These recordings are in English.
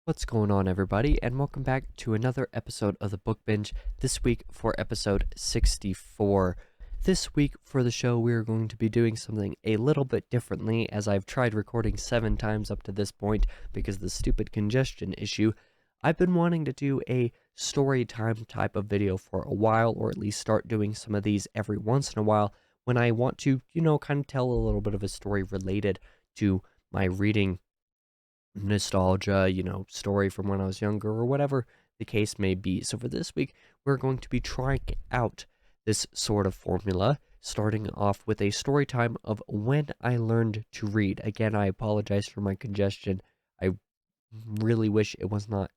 What's going on, everybody, and welcome back to another episode of the Book Binge. This week for episode 64. This week for the show, we are going to be doing something a little bit differently, as I've tried recording 7 times up to this point because of the stupid congestion issue. I've been wanting to do a story time type of video for a while, or at least start doing some of these every once in a while when I want to, kind of tell a little bit of a story related to my reading nostalgia, story from when I was younger, or whatever the case may be. So for this week, we're going to be trying out this sort of formula, starting off with a story time of when I learned to read. Again, I apologize for my congestion. I really wish it was not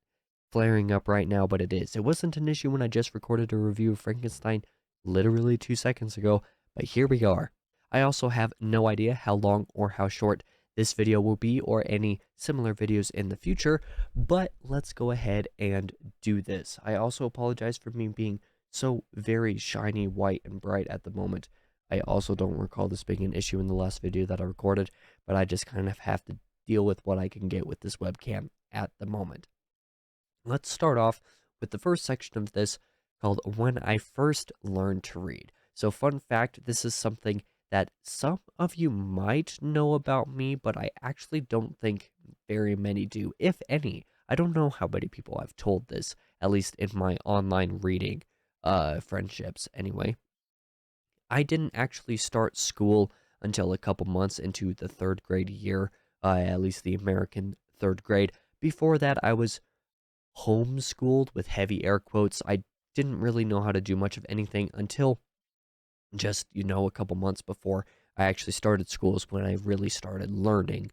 flaring up right now, but it is. It wasn't an issue when I just recorded a review of Frankenstein literally 2 seconds ago, but here we are. I also have no idea how long or how short this video will be, or any similar videos in the future, but let's go ahead and do this. I also apologize for me being so very shiny, white, and bright at the moment. I also don't recall this being an issue in the last video that I recorded, but I just kind of have to deal with what I can get with this webcam at the moment. Let's start off with the first section of this called When I First Learned to Read. So fun fact, this is something that some of you might know about me, but I actually don't think very many do, if any. I don't know how many people I've told this, at least in my online reading friendships anyway. I didn't actually start school until a couple months into the 3rd grade year, at least the American 3rd grade. Before that, I was homeschooled with heavy air quotes. I didn't really know how to do much of anything until just, a couple months before I actually started school is when I really started learning,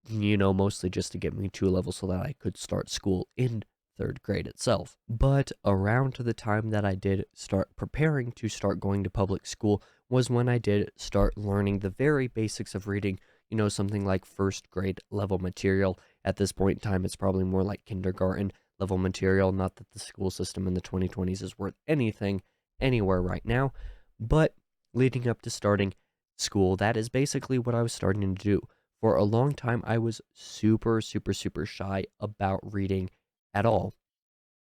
mostly just to get me to a level so that I could start school in 3rd grade itself. But around to the time that I did start preparing to start going to public school was when I did start learning the very basics of reading, something like 1st grade level material. At this point in time, it's probably more like kindergarten level material. Not that the school system in the 2020s is worth anything anywhere right now, but leading up to starting school, that is basically what I was starting to do. For a long time, I was super, super, super shy about reading at all.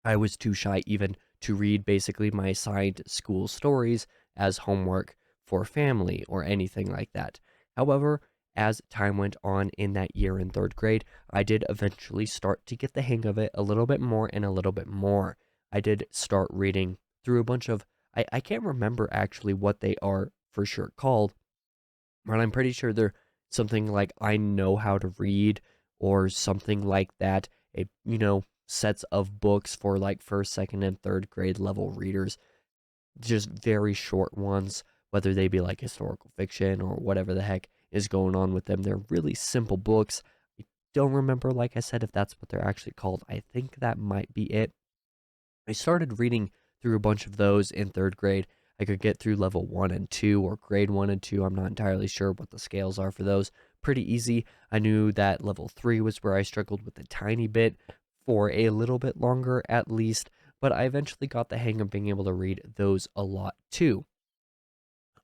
I was too shy even to read basically my assigned school stories as homework for family or anything like that. However, as time went on in that year in 3rd grade, I did eventually start to get the hang of it a little bit more and a little bit more. I did start reading through a bunch of, I can't remember actually what they are for sure called, but I'm pretty sure they're something like I Know How to Read or something like that. Sets of books for like 1st, 2nd, and 3rd grade level readers. Just very short ones, whether they be like historical fiction or whatever the heck is going on with them. They're really simple books. I don't remember, like I said, if that's what they're actually called. I think that might be it. I started reading through a bunch of those in 3rd grade. I could get through level 1 and 2 or grade 1 and 2. I'm not entirely sure what the scales are for those. Pretty easy. I knew that level 3 was where I struggled with a tiny bit for a little bit longer at least, but I eventually got the hang of being able to read those a lot too.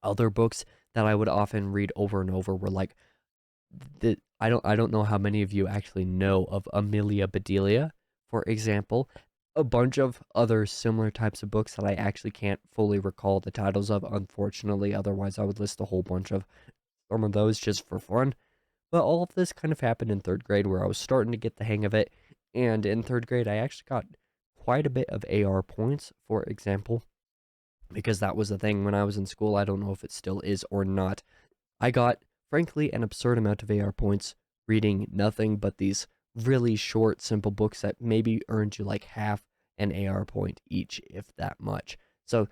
Other books that I would often read over and over were like I don't know how many of you actually know of Amelia Bedelia, for example. A bunch of other similar types of books that I actually can't fully recall the titles of, unfortunately. Otherwise, I would list a whole bunch of some of those just for fun. But all of this kind of happened in 3rd grade where I was starting to get the hang of it. And in 3rd grade, I actually got quite a bit of AR points, for example, because that was the thing when I was in school. I don't know if it still is or not. I got, frankly, an absurd amount of AR points reading nothing but these really short, simple books that maybe earned you like half an AR point each, if that much. So,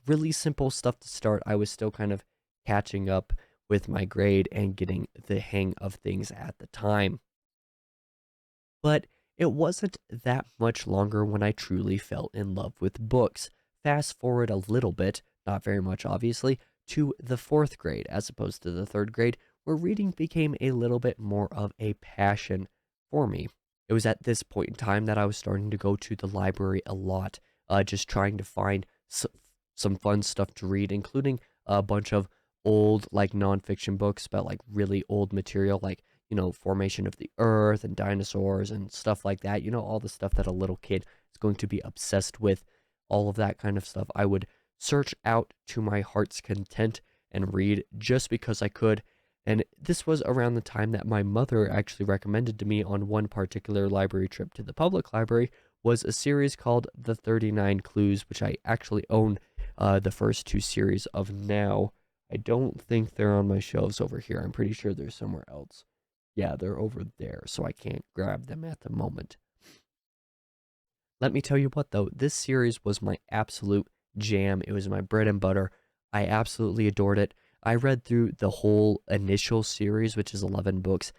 really simple stuff to start. I was still kind of catching up with my grade and getting the hang of things at the time. But it wasn't that much longer when I truly fell in love with books. Fast forward a little bit, not very much obviously, to the 4th grade as opposed to the 3rd grade, where reading became a little bit more of a passion for me. It was at this point in time that I was starting to go to the library a lot, just trying to find some fun stuff to read, including a bunch of old, like, nonfiction books about, like, really old material, like, formation of the earth and dinosaurs and stuff like that. All the stuff that a little kid is going to be obsessed with, all of that kind of stuff. I would search out to my heart's content and read just because I could. And this was around the time that my mother actually recommended to me on one particular library trip to the public library was a series called The 39 Clues, which I actually own the first two series of now. I don't think they're on my shelves over here. I'm pretty sure they're somewhere else. Yeah, they're over there, so I can't grab them at the moment. Let me tell you what, though, this series was my absolute jam. It was my bread and butter. I absolutely adored it. I read through the whole initial series, which is 11 books,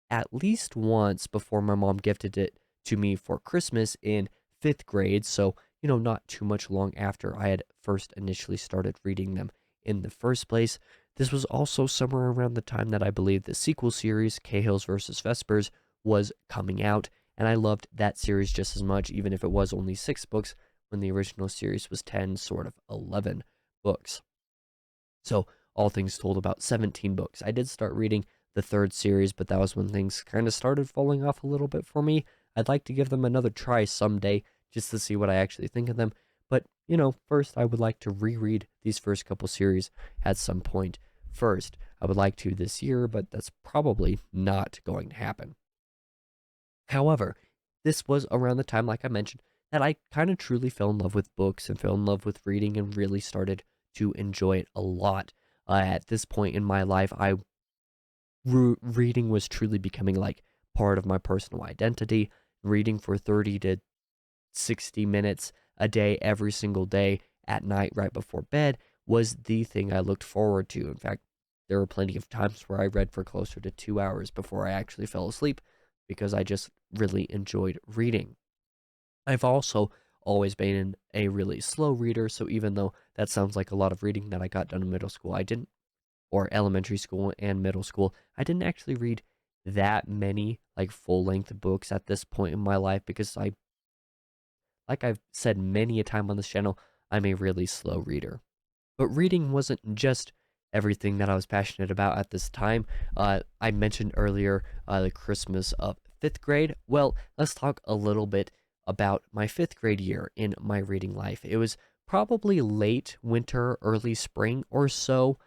at least once before my mom gifted it to me for Christmas in fifth grade. So, not too much long after I had first initially started reading them in the first place. This was also somewhere around the time that I believe the sequel series, Cahill's versus Vespers, was coming out. And I loved that series just as much, even if it was only 6 books when the original series was 10, sort of 11 books. So, all things told, about 17 books. I did start reading the third series, but that was when things kind of started falling off a little bit for me. I'd like to give them another try someday just to see what I actually think of them. But, first I would like to reread these first couple series at some point. First, I would like to this year, but that's probably not going to happen. However, this was around the time, like I mentioned, that I kind of truly fell in love with books and fell in love with reading and really started to enjoy it a lot. At this point in my life, reading was truly becoming like part of my personal identity. Reading for 30 to 60 minutes a day, every single day at night, right before bed, was the thing I looked forward to. In fact, there were plenty of times where I read for closer to 2 hours before I actually fell asleep because I just really enjoyed reading. I've also always been a really slow reader, so even though that sounds like a lot of reading that I got done in middle school, I didn't, or elementary school and middle school, I didn't actually read that many like full-length books at this point in my life because like I've said many a time on this channel, I'm a really slow reader. But reading wasn't just everything that I was passionate about at this time. I mentioned earlier the Christmas of fifth grade. Well, let's talk a little bit about my fifth grade year in my reading life. It was probably late winter, early spring or so.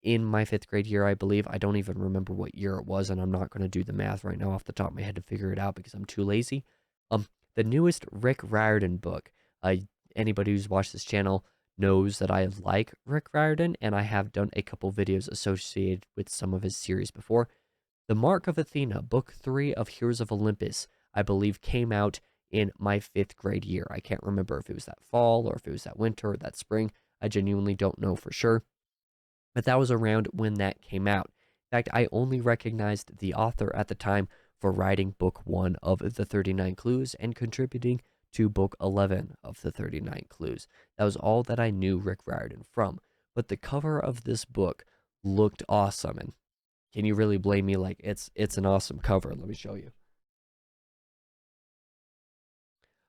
In my fifth grade year, I believe. I don't even remember what year it was, and I'm not going to do the math right now off the top of my head to figure it out because I'm too lazy. The newest Rick Riordan book. Anybody who's watched this channel knows that I like Rick Riordan, and I have done a couple videos associated with some of his series before. The Mark of Athena, Book 3 of Heroes of Olympus, I believe came out in my fifth grade year. I can't remember if it was that fall or if it was that winter or that spring. I genuinely don't know for sure. But that was around when that came out. In fact, I only recognized the author at the time for writing book 1 of the 39 Clues and contributing to book 11 of the 39 Clues. That was all that I knew Rick Riordan from. But the cover of this book looked awesome, and can you really blame me? Like, it's an awesome cover. Let me show you.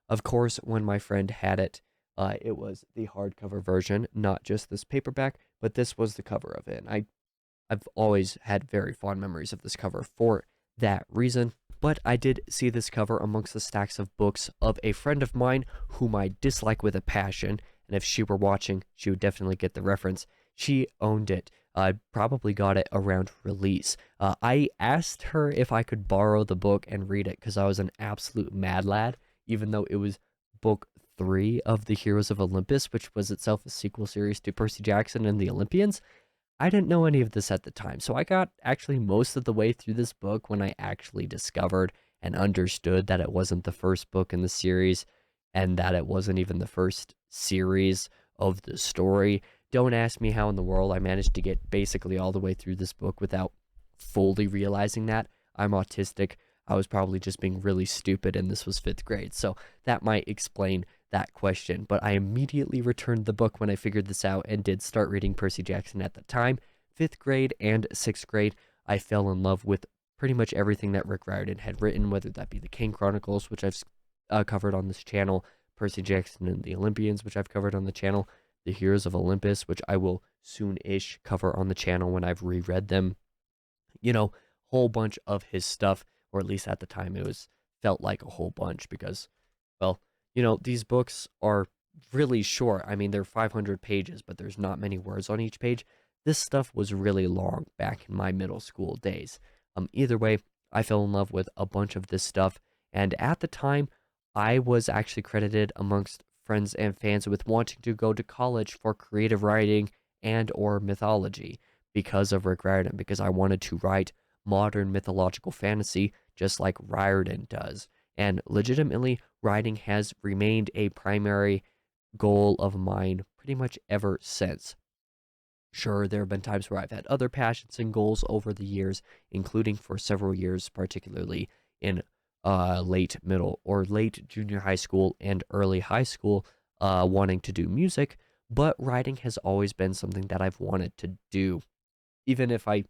Of course, when my friend had it, it was the hardcover version, not just this paperback, but this was the cover of it. And I've always had very fond memories of this cover for that reason. But I did see this cover amongst the stacks of books of a friend of mine whom I dislike with a passion. And if she were watching, she would definitely get the reference. She owned it. I probably got it around release. I asked her if I could borrow the book and read it because I was an absolute mad lad, even though it was book 3 of the Heroes of Olympus, which was itself a sequel series to Percy Jackson and the Olympians. I didn't know any of this at the time, so I got actually most of the way through this book when I actually discovered and understood that it wasn't the first book in the series and that it wasn't even the first series of the story. Don't ask me how in the world I managed to get basically all the way through this book without fully realizing that. I'm autistic. I was probably just being really stupid, and this was fifth grade, so that might explain that question. But I immediately returned the book when I figured this out and did start reading Percy Jackson at the time. Fifth grade and sixth grade, I fell in love with pretty much everything that Rick Riordan had written, whether that be the Kane Chronicles, which I've covered on this channel, Percy Jackson and the Olympians, which I've covered on the channel, the Heroes of Olympus, which I will soon-ish cover on the channel when I've reread them. whole bunch of his stuff, or at least at the time it was felt like a whole bunch because, well, these books are really short. I mean, they're 500 pages, but there's not many words on each page. This stuff was really long back in my middle school days. Either way, I fell in love with a bunch of this stuff, and at the time, I was actually credited amongst friends and fans with wanting to go to college for creative writing and or mythology because of Rick Riordan, because I wanted to write modern mythological fantasy just like Riordan does. And legitimately, writing has remained a primary goal of mine pretty much ever since. Sure, there have been times where I've had other passions and goals over the years, including for several years, particularly in late middle or late junior high school and early high school, wanting to do music. But writing has always been something that I've wanted to do, even if I,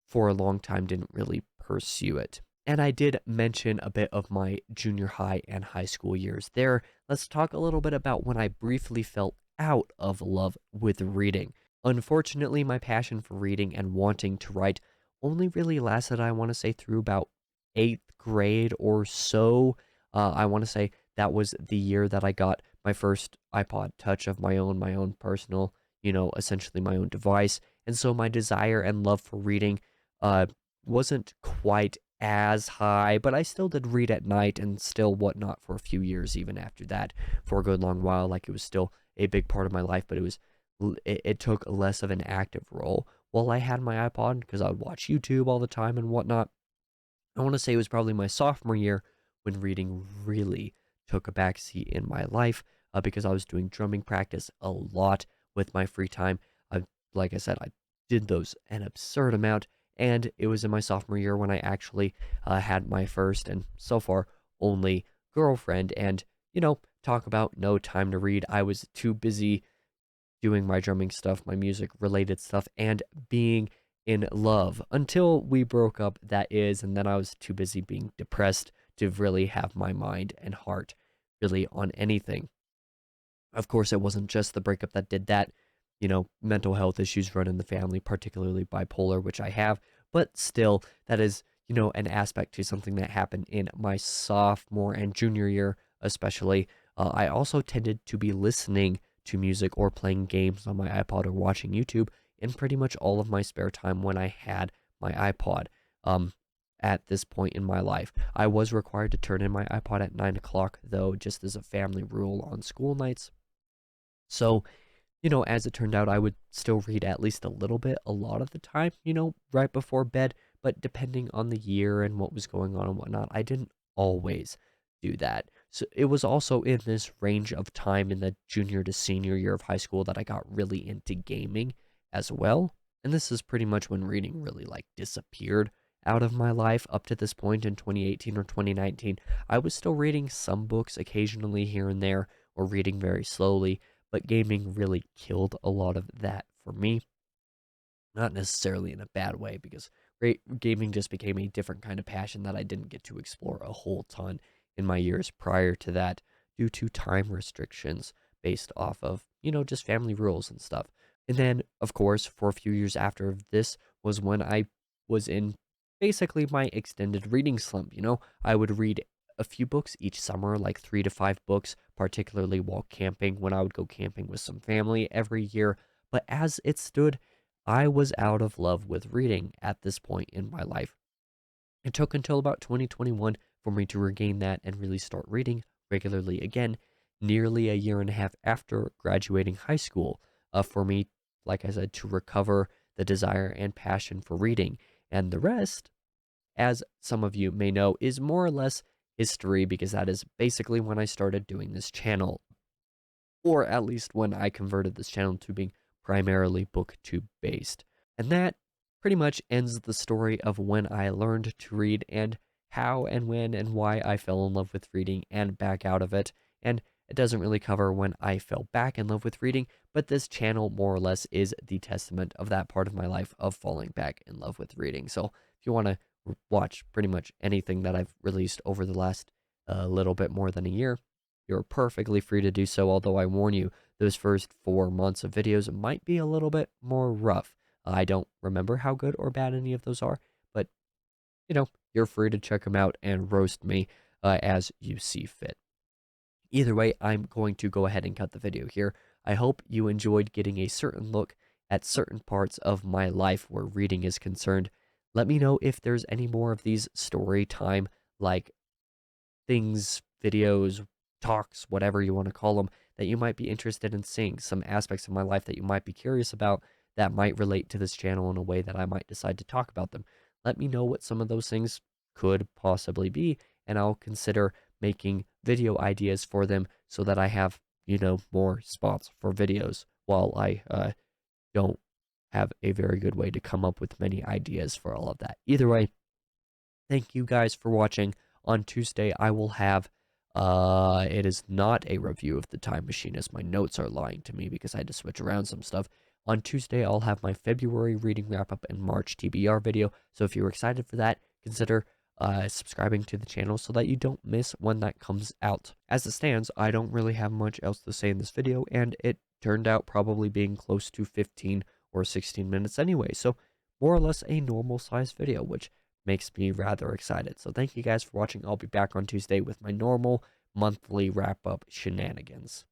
for a long time, didn't really pursue it. And I did mention a bit of my junior high and high school years there. Let's talk a little bit about when I briefly fell out of love with reading. Unfortunately, my passion for reading and wanting to write only really lasted, I want to say, through about eighth grade or so. I want to say that was the year that I got my first iPod Touch of my own personal, essentially my own device. And so my desire and love for reading wasn't quite as high, but I still did read at night and still whatnot for a few years, even after that, for a good long while. Like it was still a big part of my life, but it took less of an active role while I had my iPod because I would watch YouTube all the time and whatnot. I want to say it was probably my sophomore year when reading really took a backseat in my life because I was doing drumming practice a lot with my free time. Like I said, I did those an absurd amount, and it was in my sophomore year when I actually had my first and so far only girlfriend. And, talk about no time to read. I was too busy doing my drumming stuff, my music related stuff, and being in love until we broke up, that is. And then I was too busy being depressed to really have my mind and heart really on anything. Of course, it wasn't just the breakup that did that. Mental health issues run in the family, particularly bipolar, which I have, but still, that is, an aspect to something that happened in my sophomore and junior year, especially. I also tended to be listening to music or playing games on my iPod or watching YouTube in pretty much all of my spare time when I had my iPod. At this point in my life, I was required to turn in my iPod at 9 o'clock, though, just as a family rule on school nights. So, as it turned out, I would still read at least a little bit a lot of the time, right before bed. But depending on the year and what was going on and whatnot, I didn't always do that. So it was also in this range of time in the junior to senior year of high school that I got really into gaming as well. And this is pretty much when reading really like disappeared out of my life up to this point in 2018 or 2019. I was still reading some books occasionally here and there or reading very slowly, but gaming really killed a lot of that for me. Not necessarily in a bad way, because gaming just became a different kind of passion that I didn't get to explore a whole ton in my years prior to that due to time restrictions based off of, just family rules and stuff. And then, of course, for a few years after this was when I was in basically my extended reading slump. I would read a few books each summer, like 3 to 5 books, particularly while camping when I would go camping with some family every year. But as it stood, I was out of love with reading at this point in my life. It took until about 2021 for me to regain that and really start reading regularly again, nearly a year and a half after graduating high school, for me, like I said, to recover the desire and passion for reading. And the rest, as some of you may know, is more or less history, because that is basically when I started doing this channel, or at least when I converted this channel to being primarily booktube based. And that pretty much ends the story of when I learned to read and how and when and why I fell in love with reading and back out of it. And it doesn't really cover when I fell back in love with reading, but this channel more or less is the testament of that part of my life of falling back in love with reading. So if you want to watch pretty much anything that I've released over the last little bit more than a year, you're perfectly free to do so, although I warn you, those first 4 months of videos might be a little bit more rough. I don't remember how good or bad any of those are, but you're free to check them out and roast me as you see fit. Either way, I'm going to go ahead and cut the video here. I hope you enjoyed getting a certain look at certain parts of my life where reading is concerned. Let me know if there's any more of these story time like things, videos, talks, whatever you want to call them, that you might be interested in seeing, some aspects of my life that you might be curious about that might relate to this channel in a way that I might decide to talk about them. Let me know what some of those things could possibly be, and I'll consider making video ideas for them so that I have, more spots for videos while I don't have a very good way to come up with many ideas for all of that. Either way, thank you guys for watching. On Tuesday, I will have, it is not a review of The Time Machine, as my notes are lying to me because I had to switch around some stuff. On Tuesday, I'll have my February reading wrap-up and March TBR video, so if you're excited for that, consider subscribing to the channel so that you don't miss when that comes out. As it stands, I don't really have much else to say in this video, and it turned out probably being close to 15 or 16 minutes anyway, so more or less a normal size video, which makes me rather excited. So thank you guys for watching. I'll be back on Tuesday with my normal monthly wrap-up shenanigans.